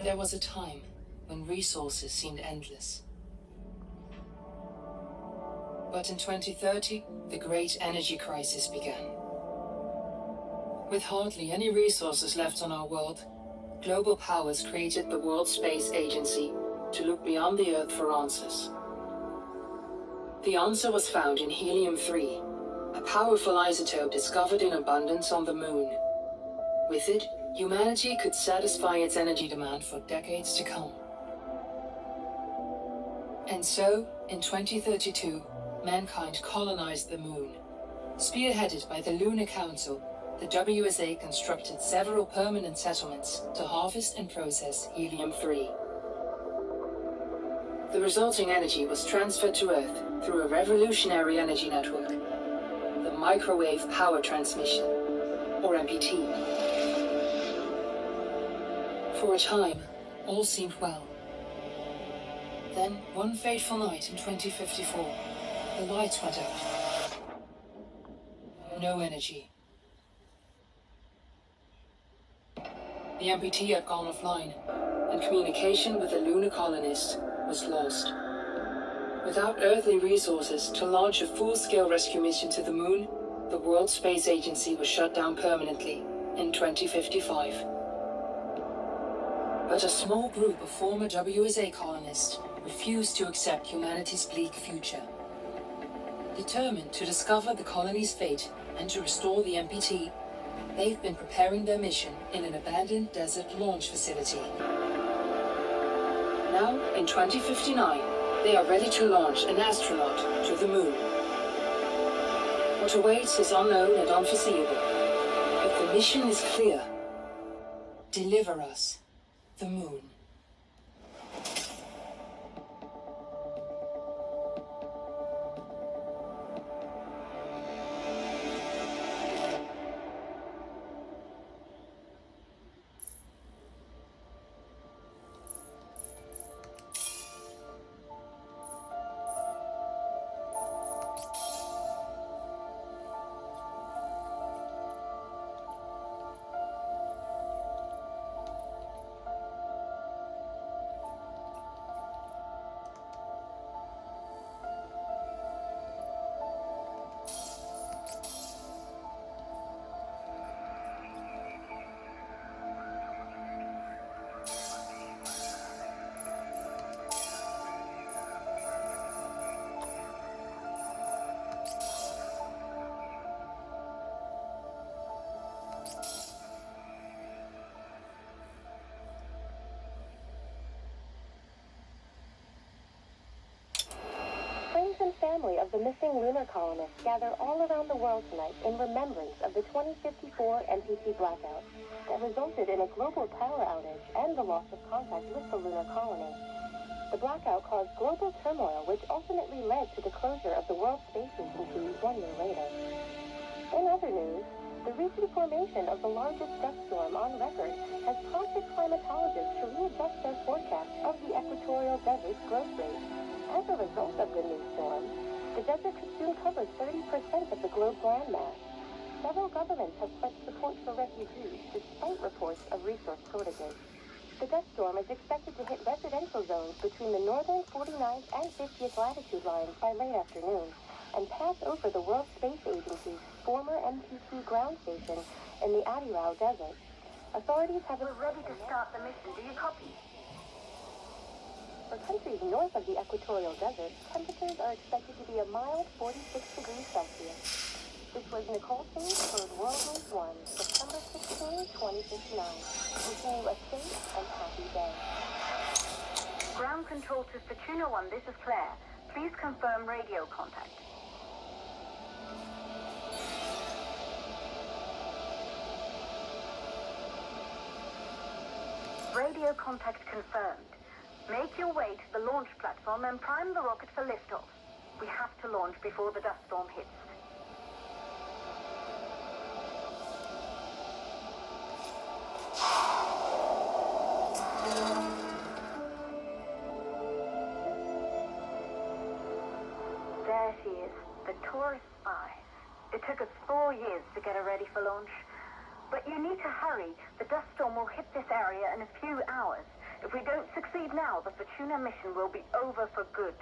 There was a time when resources seemed endless. But in 2030, the great energy crisis began. With hardly any resources left on our world, global powers created the World Space Agency to look beyond the Earth for answers. The answer was found in helium-3, a powerful isotope discovered in abundance on the Moon. With it, humanity could satisfy its energy demand for decades to come. And so, in 2032, mankind colonized the Moon. Spearheaded by the Lunar Council, the WSA constructed several permanent settlements to harvest and process helium-3. The resulting energy was transferred to Earth through a revolutionary energy network, the Microwave Power Transmission, or MPT. For a time, all seemed well. Then, one fateful night in 2054, the lights went out. No energy. The MPT had gone offline, and communication with the lunar colonist was lost. Without earthly resources to launch a full-scale rescue mission to the Moon, the World Space Agency was shut down permanently in 2055. But a small group of former WSA colonists refused to accept humanity's bleak future. Determined to discover the colony's fate and to restore the MPT, they've been preparing their mission in an abandoned desert launch facility. Now, in 2059, they are ready to launch an astronaut to the Moon. What awaits is unknown and unforeseeable, but the mission is clear. Deliver us the Moon. Friends and family of the missing lunar colonists gather all around the world tonight in remembrance of the 2054 MPT blackout that resulted in a global power outage and the loss of contact with the lunar colony. The blackout caused global turmoil, which ultimately led to the closure of the World Space Agency 1 year later. In other news, the recent formation of the largest dust storm on record has prompted climatologists to readjust their forecast of the equatorial desert's growth rate. As a result of the new storm, the desert could soon cover 30% of the globe's landmass. Several governments have pledged support for refugees despite reports of resource shortages. The dust storm is expected to hit residential zones between the northern 49th and 50th latitude lines by late afternoon and pass over the World Space Agency's former MPT ground station in the Adirau Desert. Authorities have... We're ready to start the mission. Do you copy? For countries north of the equatorial desert, temperatures are expected to be a mild 46 degrees Celsius. This was Nicole Singh for World News 1, September 16. 2059. Wishing you a safe and happy day. Ground control to Fortuna 1, this is Claire. Please confirm radio contact. Radio contact confirmed. Make your way to the launch platform and prime the rocket for liftoff. We have to launch before the dust storm hits. There she is, the tourist spy. It took us 4 years to get her ready for launch. But you need to hurry. The dust storm will hit this area in a few hours. If we don't succeed now, the Fortuna mission will be over for good.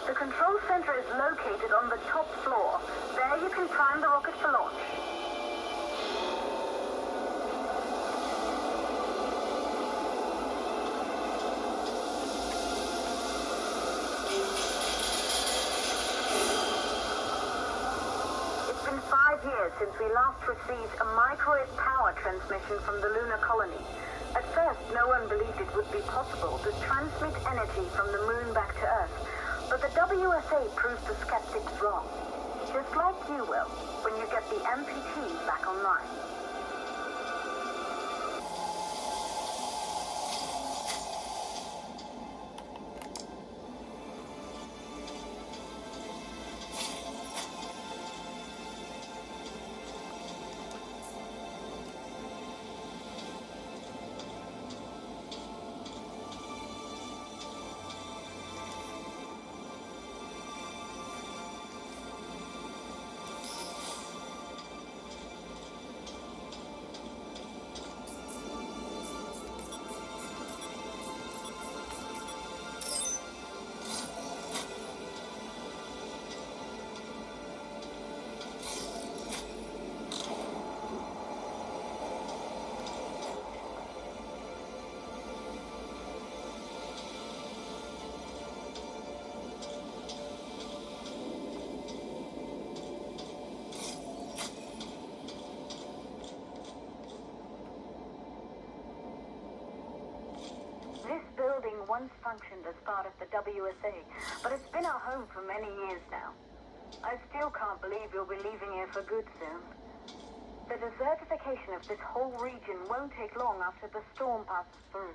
The control center is located on the top floor. There you can prime the rocket for launch. It's been 5 years since we last received a microwave power transmission from the lunar colony. At first, no one believed it would be possible to transmit energy from the moon back to Earth. But the WSA proved the skeptics wrong. Just like you will, when you get the MPT back online. This building once functioned as part of the WSA, but it's been our home for many years now. I still can't believe you'll be leaving here for good soon. The desertification of this whole region won't take long after the storm passes through.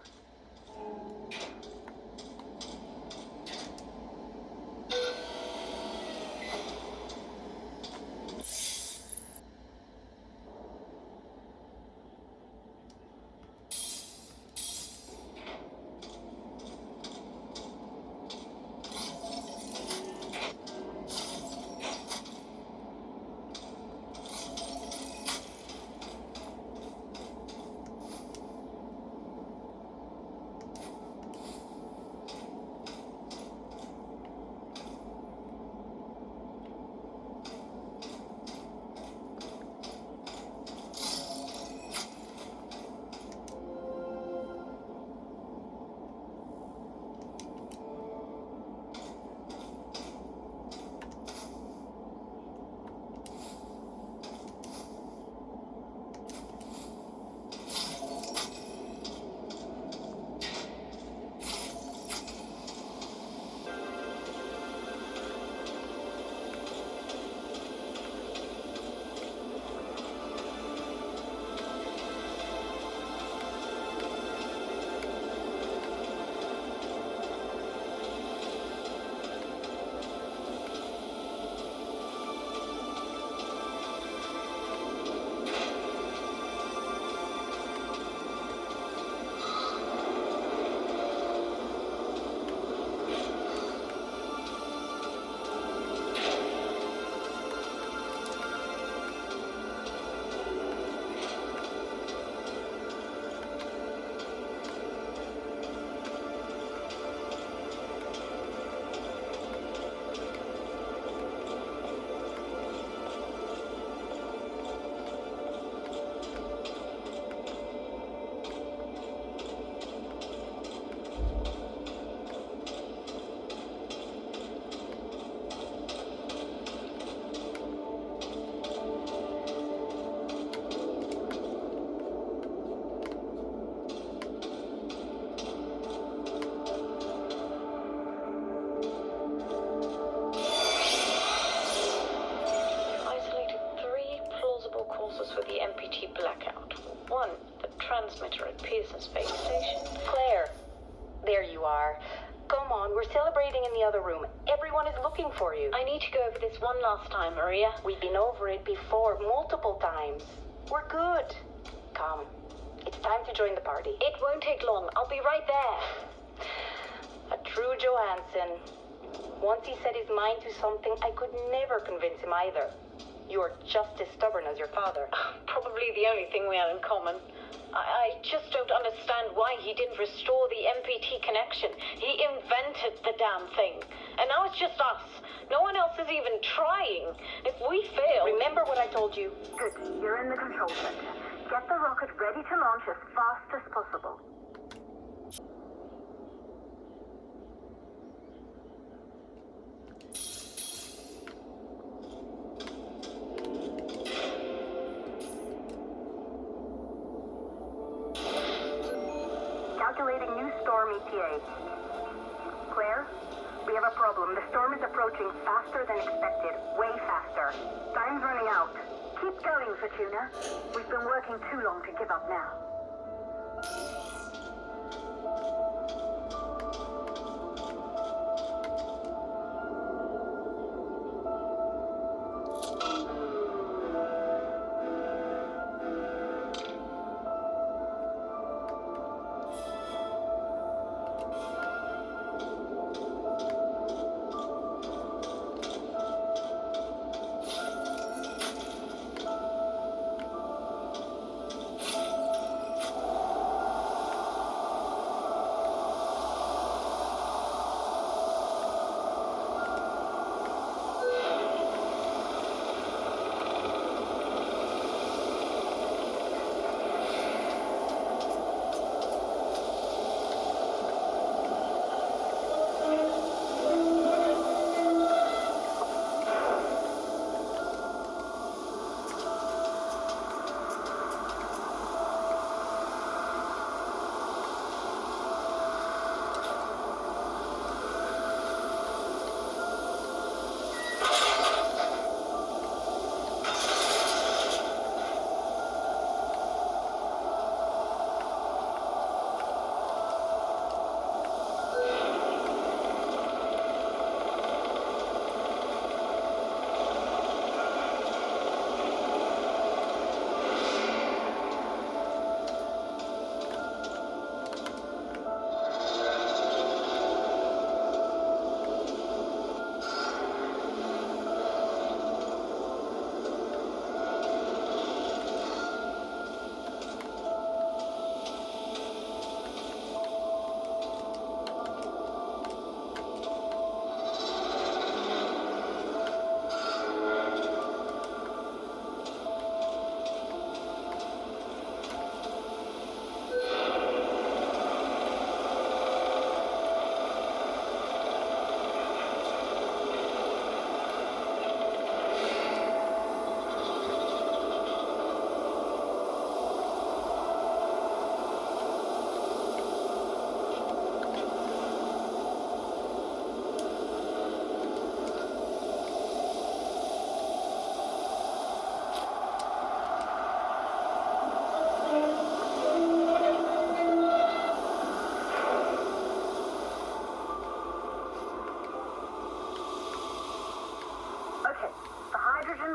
the space station. Claire, there you are. Come on, we're celebrating in the other room. Everyone is looking for you. I need to go over this one last time, Maria. We've been over it before, multiple times. We're good. Come. It's time to join the party. It won't take long. I'll be right there. A true Johansson. Once he set his mind to something, I could never convince him either. You're just as stubborn as your father. Probably the only thing we have in common. I just don't understand why he didn't restore the MPT connection. He invented the damn thing. And now it's just us. No one else is even trying. If we fail... Remember what I told you? Good. You're in the control center. Get the rocket ready to launch as fast as possible. Calculating new storm ETA. Claire, we have a problem. The storm is approaching faster than expected. Way faster. Time's running out. Keep going, Fortuna. We've been working too long to give up now.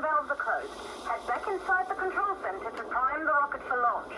Valves are closed. Head back inside the control center to prime the rocket for launch.